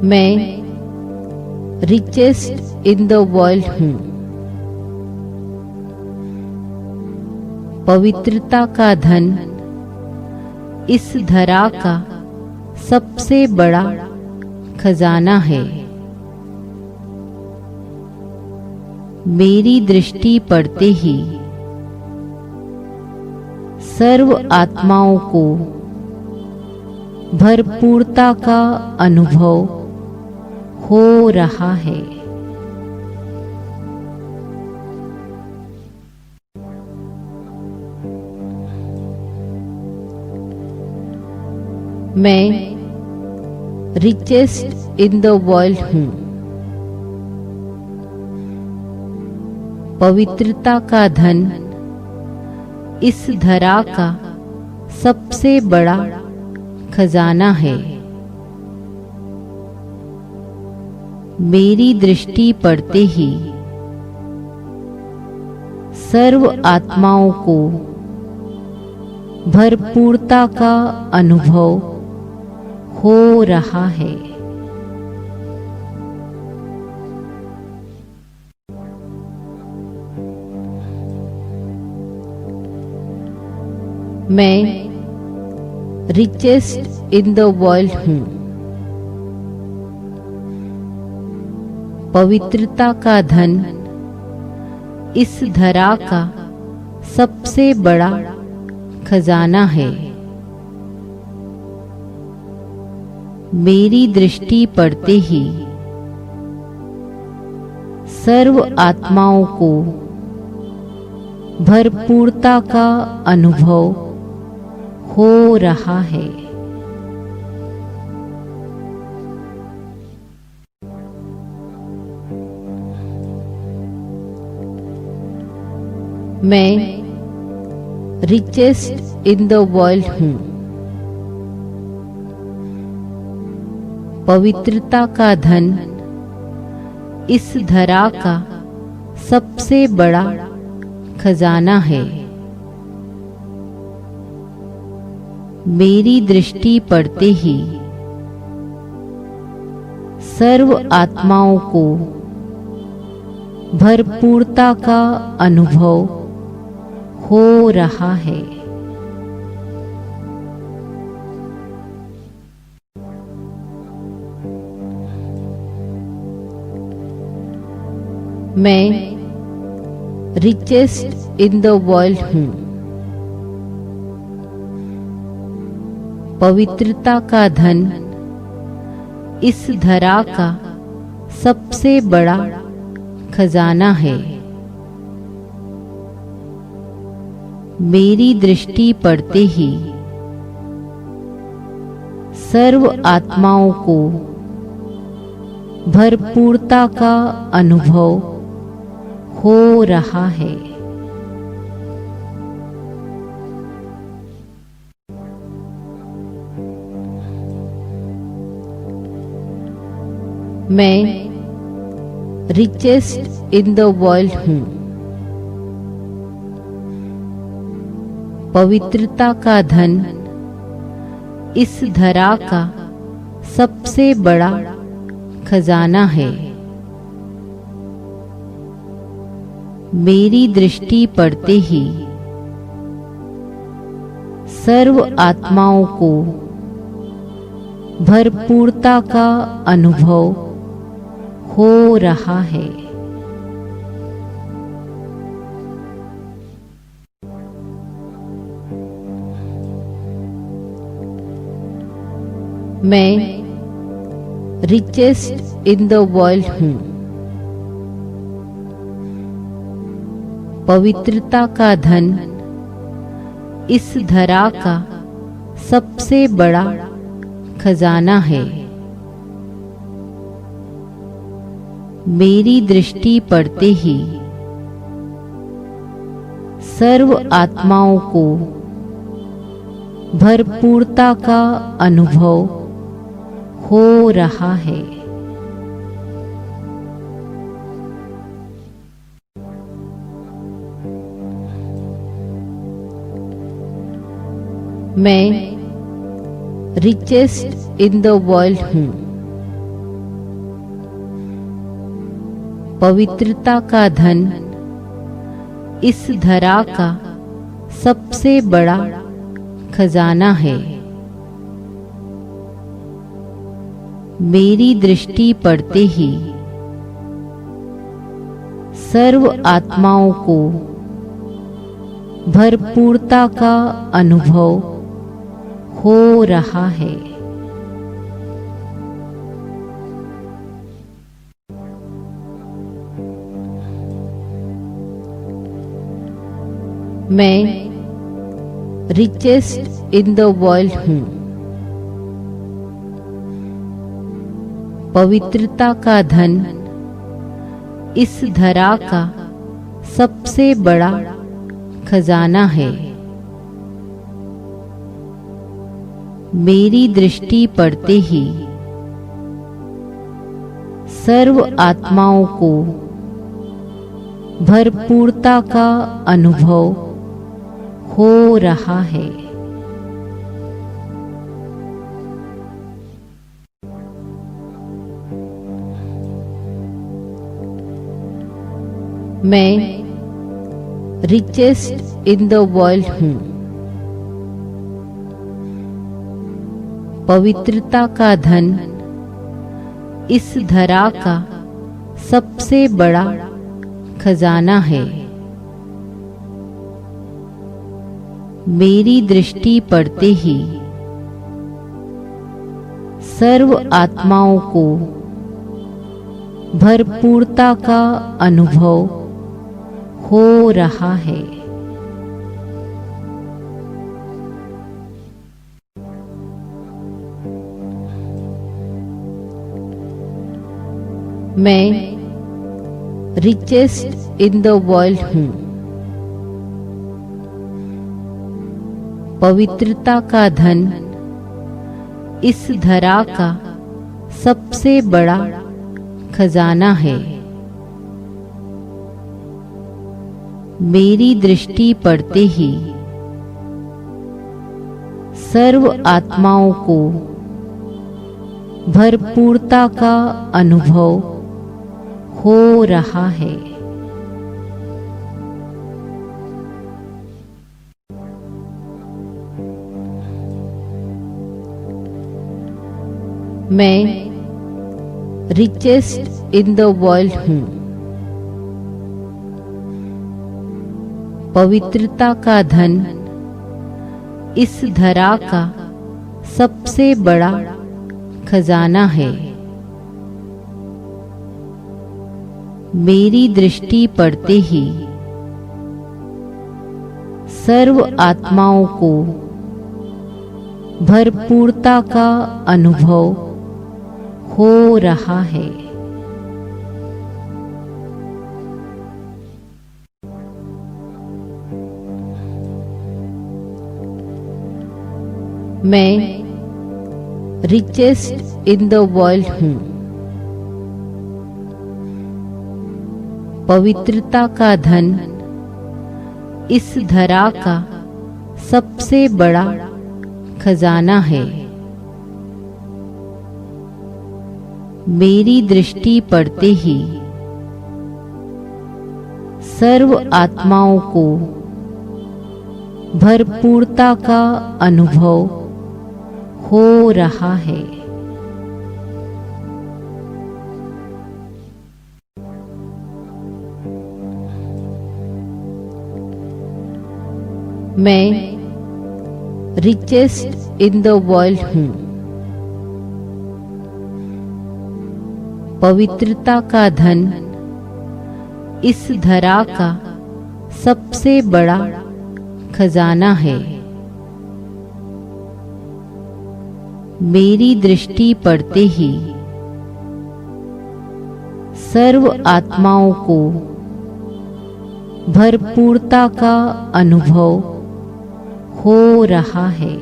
मैं richest in the world हूँ। पवित्रता का धन इस धरा का सबसे बड़ा खजाना है। मेरी दृष्टि पड़ते ही सर्व आत्माओं को भरपूरता का अनुभव हो रहा है। मैं रिचेस्ट इन द वर्ल्ड हूँ। पवित्रता का धन इस धरा का सबसे बड़ा खजाना है। मेरी दृष्टि पड़ते ही सर्व आत्माओं को भरपूरता का अनुभव हो रहा है। मैं रिचेस्ट इन द वर्ल्ड हूँ। पवित्रता का धन इस धरा का सबसे बड़ा खजाना है। मेरी दृष्टि पड़ते ही सर्व आत्माओं को भरपूरता का अनुभव हो रहा है। मैं रिचेस्ट इन द वर्ल्ड हूँ। पवित्रता का धन इस धरा का सबसे बड़ा खजाना है। मेरी दृष्टि पड़ते ही सर्व आत्माओं को भरपूरता का अनुभव हो रहा है। मैं रिचेस्ट इन द वर्ल्ड हूँ। पवित्रता का धन इस धरा का सबसे बड़ा खजाना है। मेरी दृष्टि पड़ते ही सर्व आत्माओं को भरपूरता का अनुभव हो रहा है। मैं रिचेस्ट इन द वर्ल्ड हूँ। पवित्रता का धन इस धरा का सबसे बड़ा खजाना है। मेरी दृष्टि पड़ते ही सर्व आत्माओं को भरपूरता का अनुभव हो रहा है। मैं रिचेस्ट इन द वर्ल्ड हूँ। पवित्रता का धन इस धरा का सबसे बड़ा खजाना है। मेरी दृष्टि पड़ते ही सर्व आत्माओं को भरपूरता का अनुभव हो रहा है। मैं रिचेस्ट इन द वर्ल्ड हूँ। पवित्रता का धन इस धरा का सबसे बड़ा खजाना है। मेरी दृष्टि पड़ते ही सर्व आत्माओं को भरपूरता का अनुभव हो रहा है। मैं रिचेस्ट इन द वर्ल्ड हूँ। पवित्रता का धन इस धरा का सबसे बड़ा खजाना है। मेरी दृष्टि पड़ते ही सर्व आत्माओं को भरपूरता का अनुभव हो रहा है। मैं रिचेस्ट इन द वर्ल्ड हूँ। पवित्रता का धन इस धरा का सबसे बड़ा खजाना है। मेरी दृष्टि पड़ते ही सर्व आत्माओं को भरपूरता का अनुभव हो रहा है। मैं रिचेस्ट इन द वर्ल्ड हूँ। पवित्रता का धन इस धरा का सबसे बड़ा खजाना है। मेरी दृष्टि पड़ते ही सर्व आत्माओं को भरपूरता का अनुभव हो रहा है। मैं रिचेस्ट इन द वर्ल्ड हूँ। पवित्रता का धन इस धरा का सबसे बड़ा खजाना है। मेरी दृष्टि पड़ते ही सर्व आत्माओं को भरपूरता का अनुभव हो रहा है। मैं रिचेस्ट इन द वर्ल्ड हूँ। पवित्रता का धन इस धरा का सबसे बड़ा खजाना है। मेरी दृष्टि पड़ते ही सर्व आत्माओं को भरपूरता का अनुभव हो रहा है। मैं रिचेस्ट इन द वर्ल्ड हूँ। पवित्रता का धन इस धरा का सबसे बड़ा खजाना है। मेरी दृष्टि पड़ते ही सर्व आत्माओं को भरपूरता का अनुभव हो रहा है।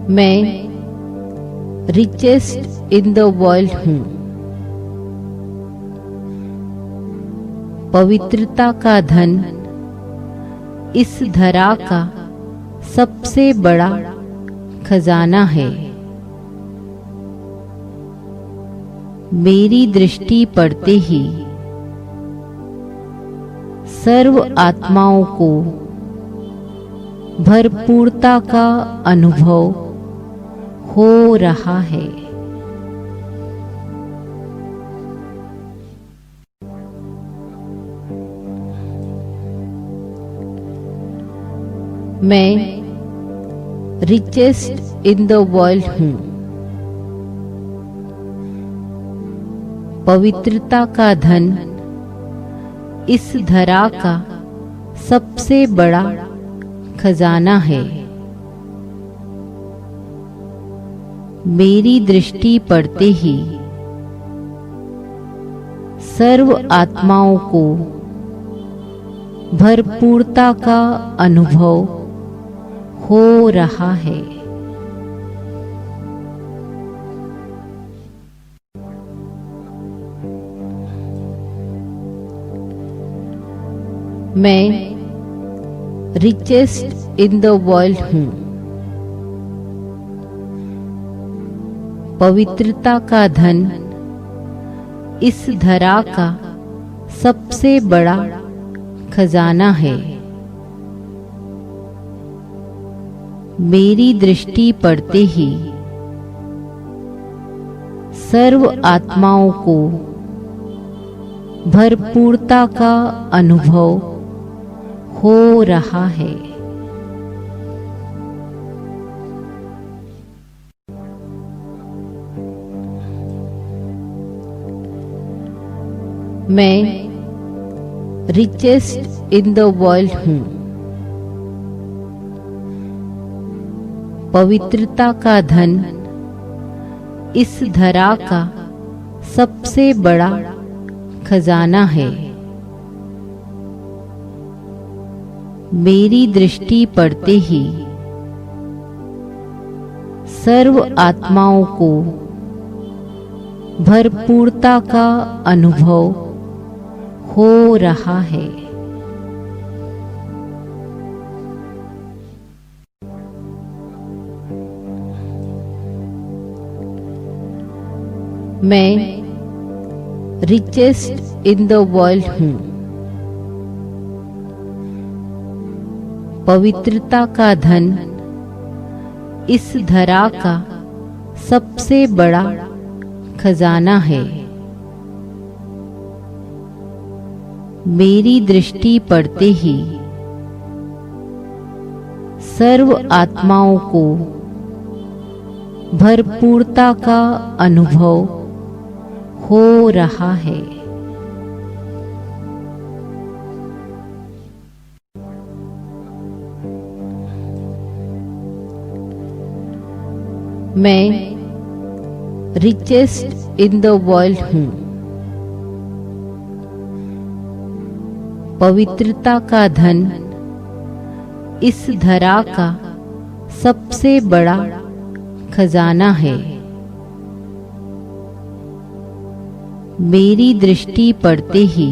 मैं रिचेस्ट इन द वर्ल्ड हूँ। पवित्रता का धन इस धरा का सबसे बड़ा खजाना है। मेरी दृष्टि पड़ते ही सर्व आत्माओं को भरपूरता का अनुभव हो रहा है। मैं रिचेस्ट इन द वर्ल्ड हूँ। पवित्रता का धन इस धरा का सबसे बड़ा खजाना है। मेरी दृष्टि पड़ते ही सर्व आत्माओं को भरपूरता का अनुभव हो रहा है। मैं रिचेस्ट इन द वर्ल्ड हूँ। पवित्रता का धन इस धरा का सबसे बड़ा खजाना है। मेरी दृष्टि पड़ते ही सर्व आत्माओं को भरपूरता का अनुभव हो रहा है। मैं रिचेस्ट इन द वर्ल्ड हूँ। पवित्रता का धन इस धरा का सबसे बड़ा खजाना है। मेरी दृष्टि पड़ते ही सर्व आत्माओं को भरपूरता का अनुभव हो रहा है। मैं रिचेस्ट इन द वर्ल्ड हूँ। पवित्रता का धन इस धरा का सबसे बड़ा खजाना है। मेरी दृष्टि पड़ते ही सर्व आत्माओं को भरपूरता का अनुभव हो रहा है। मैं रिचेस्ट इन द वर्ल्ड हूँ। पवित्रता का धन इस धरा का सबसे बड़ा खजाना है। मेरी दृष्टि पड़ते ही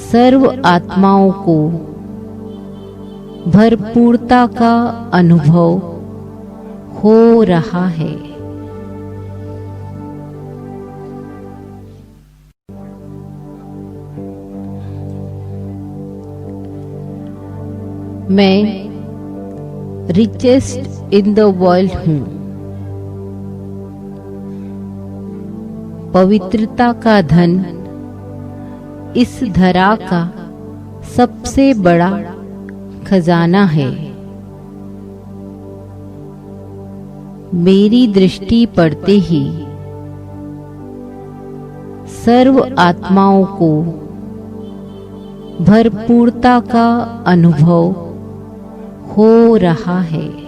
सर्व आत्माओं को भरपूरता का अनुभव हो रहा है। मैं रिचेस्ट इन द वर्ल्ड हूँ। पवित्रता का धन इस धरा का सबसे बड़ा खजाना है। मेरी दृष्टि पड़ते ही सर्व आत्माओं को भरपूरता का अनुभव हो रहा है।